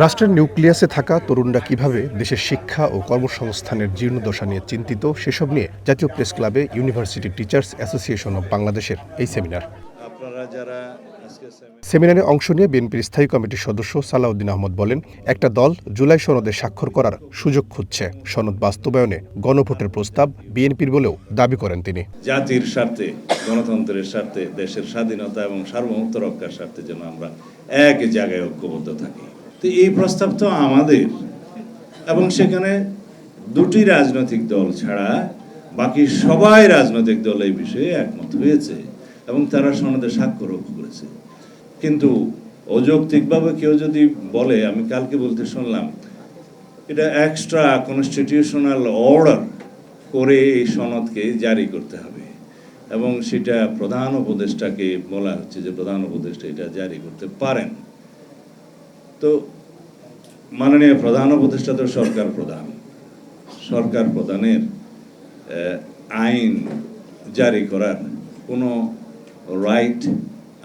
রাষ্ট্রের নিউক্লিয়াসে থাকা তরুণরা কিভাবে দেশের শিক্ষা ও কর্মসংস্থানের জীর্ণদশা নিয়ে চিন্তিত সেসব নিয়ে জাতীয় প্রেস ক্লাবে ইউনিভার্সিটি টিচার্স অ্যাসোসিয়েশন অব বাংলাদেশের এই সেমিনার। সেমিনারে অংশ নিয়ে বিএনপির স্থায়ী কমিটির সদস্য সালাউদ্দিন আহমদ বলেন, একটা দল জুলাই সনদে স্বাক্ষর করার সুযোগ খুঁজছে। সনদ বাস্তবায়নে গণভোটের প্রস্তাব বিএনপির বলেও দাবি করেন তিনি। জাতির স্বার্থে, গণতন্ত্রের স্বার্থে, দেশের স্বাধীনতা এবং সার্বভৌমত্ব রক্ষার স্বার্থে যেন আমরা এক জায়গায় ঐক্যবদ্ধ থাকি। তো এই প্রস্তাব তো আমাদের, এবং সেখানে দুটি রাজনৈতিক দল ছাড়া বাকি সবাই রাজনৈতিক দল এই বিষয়ে একমত হয়েছে এবং তারা সনদে স্বাক্ষরও করেছে। কিন্তু অযৌক্তিকভাবে কেউ যদি বলে, আমি কালকে বলতে শুনলাম, এটা এক্সট্রা কনস্টিটিউশনাল অর্ডার করে এই সনদকে জারি করতে হবে এবং সেটা প্রধান উপদেষ্টাকে বলা হচ্ছে যে প্রধান উপদেষ্টা এটা জারি করতে পারেন। তো মাননীয় প্রধান উপদেষ্টা তো সরকার প্রধানের আইন জারি করার কোনো রাইট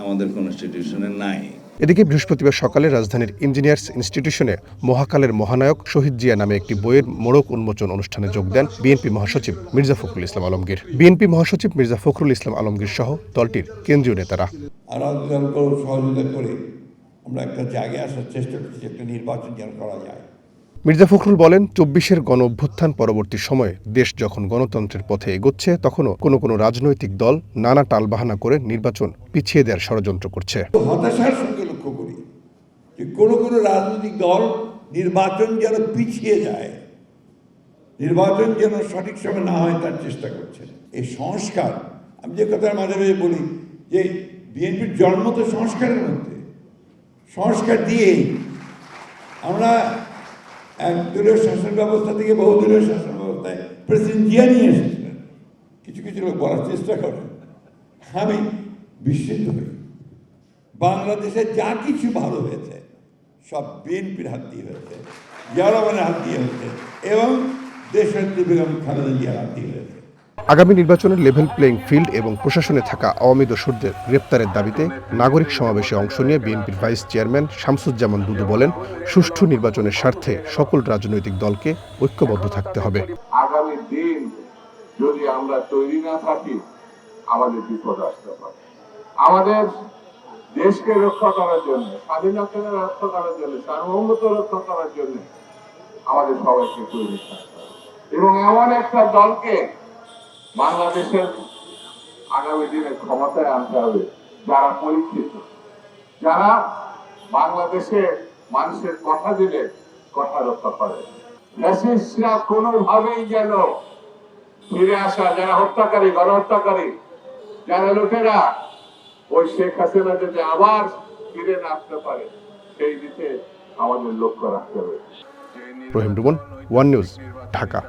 আমাদের কনস্টিটিউশনে নাই। এদিকে বৃহস্পতিবার সকালে রাজধানীর ইঞ্জিনিয়ার্স ইনস্টিটিউশনে মহাকালের মহানায়ক শহীদ জিয়া নামে একটি বইয়ের মোড়ক উন্মোচন অনুষ্ঠানে যোগ দেন বিএনপি মহাসচিব মির্জা ফখরুল ইসলাম আলমগীর। বিএনপি মহাসচিব মির্জা ফখরুল ইসলাম আলমগীর সহ দলটির কেন্দ্রীয় নেতারা সহযোগিতা করে আমরা একটা জায়গায় আসার চেষ্টা করছি, একটা নির্বাচন যেন করা যায়। মির্জা ফখরুল বলেন, ২৪-এর গণ অভ্যুত্থান পরবর্তী সময়ে দেশ যখন গণতন্ত্রের পথে এগোচ্ছে, তখনও কোনো রাজনৈতিক দল নানা টালবাহানা করে নির্বাচন পিছিয়ে দেওয়ার ষড়যন্ত্র করছে। হতাশার সঙ্গে লক্ষ্য করি যে কোনো রাজনৈতিক দল নির্বাচন যেন পিছিয়ে যায়, নির্বাচন যেন সঠিক সময় না হয় তার চেষ্টা করছে। এই সংস্কার, আমি যে কথা মাঝে মাঝে বলি যে বিএনপির জন্ম তো সংস্কারের মধ্যে, সংস্কার দিয়েই আমরা একদলীয় শাসন ব্যবস্থা থেকে বহুদলীয় শাসন ব্যবস্থায় প্রেসিডেন্ট জিয়া নিয়ে এসেছিলেন। কিছু লোক বলার চেষ্টা করে, আমি বিস্মিত হই। বাংলাদেশে যা কিছু ভালো হয়েছে সব বিএনপির হাত দিয়ে হয়েছে, জিয়া রহমানের হাত দিয়ে হয়েছে এবং দেশনেত্রী বেগম খালেদা জিয়ার হাত দিয়ে হয়েছে। আগামী নির্বাচনের লেভেল প্লেইং ফিল্ড এবং প্রশাসনে থাকা আওয়ামী দোসরদের গ্রেপ্তারের দাবিতে নাগরিক সমাবেশে অংশ নিয়ে বিএনপির ভাইস চেয়ারম্যান শামসুজ্জামান দুদু বলেন, সুষ্ঠু নির্বাচনের স্বার্থে সকল রাজনৈতিক দলকে ঐক্যবদ্ধ থাকতে হবে। আগামী দিন যদি আমরা তৈরি না থাকি, আমাদের বিপদ আসতে পারে। আমাদের দেশকে রক্ষা করার জন্য, স্বাধীনতা রক্ষা করার জন্য, সার্বভৌমত্ব রক্ষা করার জন্য আমাদের সবাইকে তৈরি থাকতে হবে এবং এমন একটা দলকে বাংলাদেশের আগামী দিনে ক্ষমতায় আনতে হবে যারা পরীক্ষিত, যারা বাংলাদেশে মানুষের কথা দিলে কথা রক্ষা করে। ফ্যাসিস্টরা কোনোভাবেই যেন ফিরে আসা, যারা হত্যাকারী, গণহত্যাকারী, যারা লোকেরা ওই শেখ হাসিনা যদি আবার ফিরে না আসতে পারে, সেই দিকে আমাদের লক্ষ্য রাখতে হবে। রহিম রুমন, ওয়ান নিউজ, ঢাকা।